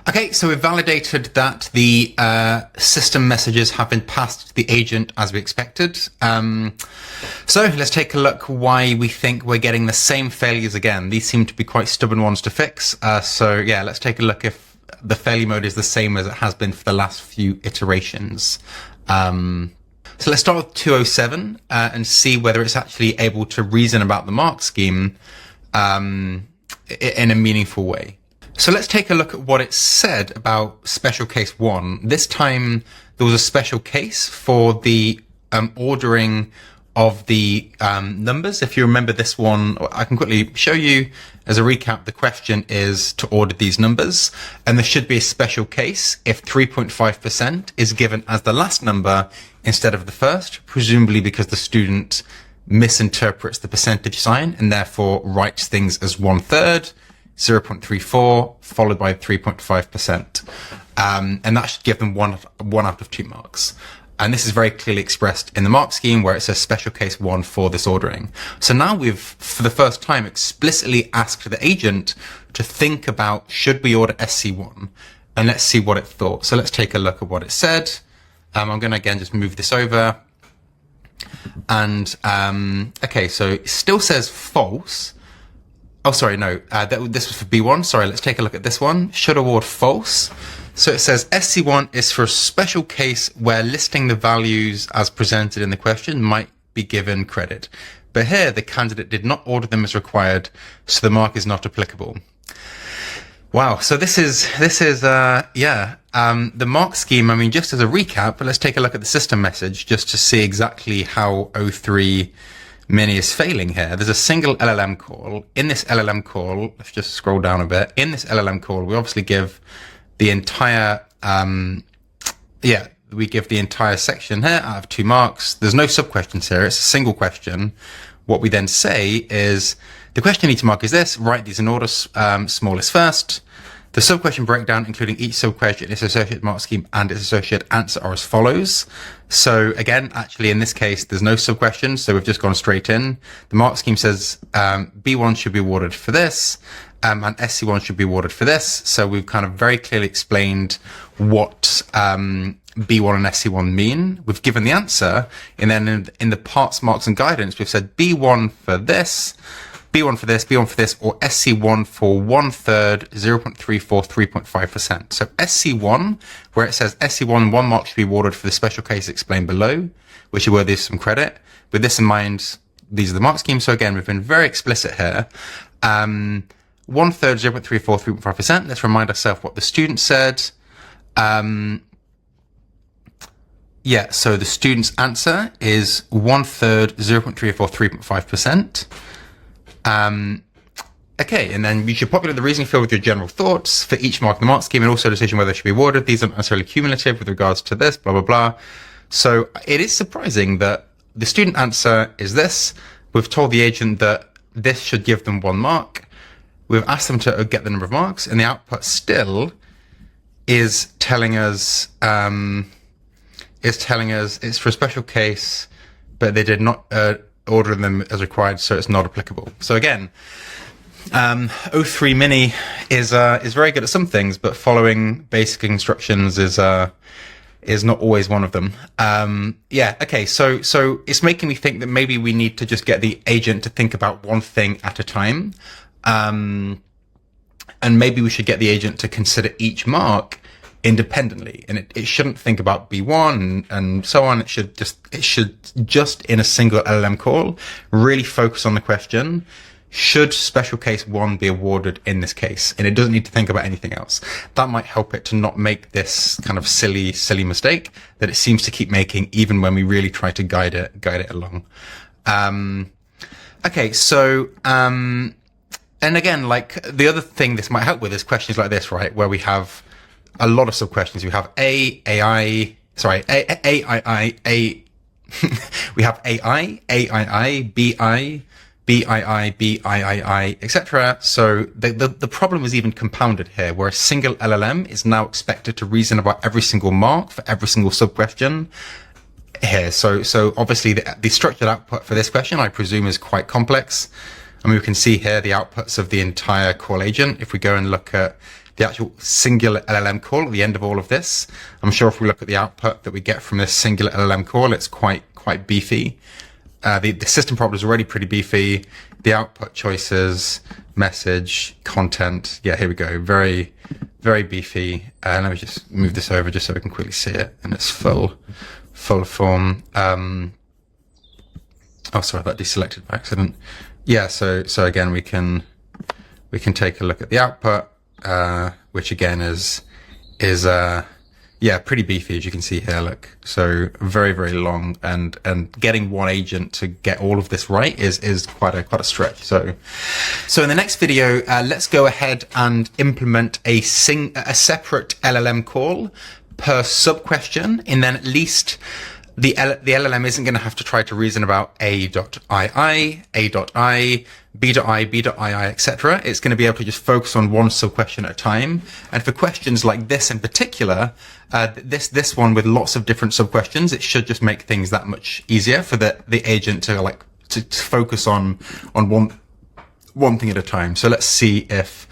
Okay, so we've validated that the system messages have been passed to the agent as we expected. So let's take a look why we think we're getting the same failures again. These seem to be quite stubborn ones to fix. So yeah, let's take a look if the failure mode is the same as it has been for the last few iterations. So let's start with 207 and see whether it's actually able to reason about the mark scheme in a meaningful way. So let's take a look at what it said about special case 1. This time there was a special case for the ordering of the numbers. If you remember this one, I can quickly show you as a recap. The question is to order these numbers, and there should be a special case if 3.5% is given as the last number instead of the first, presumably because the student misinterprets the percentage sign and therefore writes things as 1/3, 0.34 followed by 3.5%. And that should give them one out of 2 marks. And this is very clearly expressed in the mark scheme where it says special case 1 for this ordering. So now we've, for the first time, explicitly asked the agent to think about, should we order SC1? And let's see what it thought. So let's take a look at what it said. I'm going to again just move this over. And, okay, so it still says false. Oh, sorry, no, this was for B1. Sorry, let's take a look at this one. Should award false. So it says SC1 is for a special case where listing the values as presented in the question might be given credit. But here, the candidate did not order them as required, so the mark is not applicable. Wow, so this is the mark scheme. I mean, just as a recap, let's take a look at the system message just to see exactly how O3 Mini is failing here. There's a single LLM call. In this LLM call, let's just scroll down a bit. In this LLM call, we obviously give the entire, we give the entire section here out of 2 marks. There's no sub-questions here. It's a single question. What we then say is, the question you need to mark is this, write these in order, smallest first. The sub-question breakdown, including each sub-question, its associated mark scheme, and its associated answer are as follows. So again, actually in this case, there's no sub-questions, so we've just gone straight in. The mark scheme says B1 should be awarded for this, and SC1 should be awarded for this. So we've kind of very clearly explained what B1 and SC1 mean. We've given the answer, and then in the parts, marks, and guidance, we've said B1 for this, B1 for this, B1 for this, or SC1 for 1/3, 0.34, 3.5%. So SC1, where it says SC1, 1 mark should be awarded for the special case explained below, which are worthy of some credit. With this in mind, these are the mark schemes. So again, we've been very explicit here. 1/3, 0.34, 3.5%. Let's remind ourselves what the student said. So the student's answer is 1/3, 0.34, 3.5%. Okay, and then you should populate the reasoning field with your general thoughts for each mark in the mark scheme and also a decision whether they should be awarded. These aren't necessarily cumulative with regards to this, blah, blah, blah. So it is surprising that the student answer is this. We've told the agent that this should give them 1 mark. We've asked them to get the number of marks, and the output still is telling us it's for a special case, but they did not order them as required, so it's not applicable. So again, O3 Mini is very good at some things, but following basic instructions is not always one of them. Okay, so it's making me think that maybe we need to just get the agent to think about one thing at a time. And maybe we should get the agent to consider each mark independently, and it shouldn't think about B1 and so on. It should just in a single LLM call really focus on the question, should special case 1 be awarded in this case? And it doesn't need to think about anything else. That might help it to not make this kind of silly mistake that it seems to keep making even when we really try to guide it along. Okay, so and again, like the other thing this might help with is questions like this, right, where we have a lot of sub-questions. We have we have AI, AII, BI, BII, BIII, etc. So the problem is even compounded here, where a single LLM is now expected to reason about every single mark for every single sub-question here. So obviously the structured output for this question, I presume, is quite complex. I mean, we can see here the outputs of the entire call agent. If we go and look at the actual singular LLM call at the end of all of this. I'm sure if we look at the output that we get from this singular LLM call, it's quite beefy. The system prompt is already pretty beefy. The output choices, message, content. Yeah, here we go. Very, very beefy. Let me just move this over just so we can quickly see it in its full form. Oh, sorry, that deselected by accident. Yeah, so again, we can take a look at the output, which again is yeah, pretty beefy, as you can see here. Look, so very, very long, and getting one agent to get all of this right is quite a stretch. So in the next video, let's go ahead and implement a separate LLM call per sub question, and then at least the LLM isn't going to have to try to reason about A.ii, A.i, B.i, B.ii, etc. It's going to be able to just focus on one sub question at a time. And for questions like this in particular, this one with lots of different sub questions, it should just make things that much easier for the agent to focus on one thing at a time. So let's see if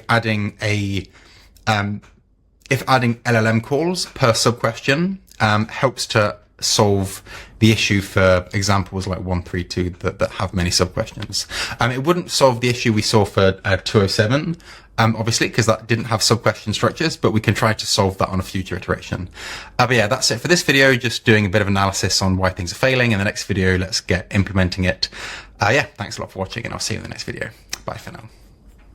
adding LLM calls per sub question helps to solve the issue for examples like 132 that have many sub questions. It wouldn't solve the issue we saw for 207, obviously, because that didn't have sub question structures, but we can try to solve that on a future iteration. But yeah, that's it for this video, just doing a bit of analysis on why things are failing. In the next video, let's get implementing it. Yeah, thanks a lot for watching, and I'll see you in the next video. Bye for now.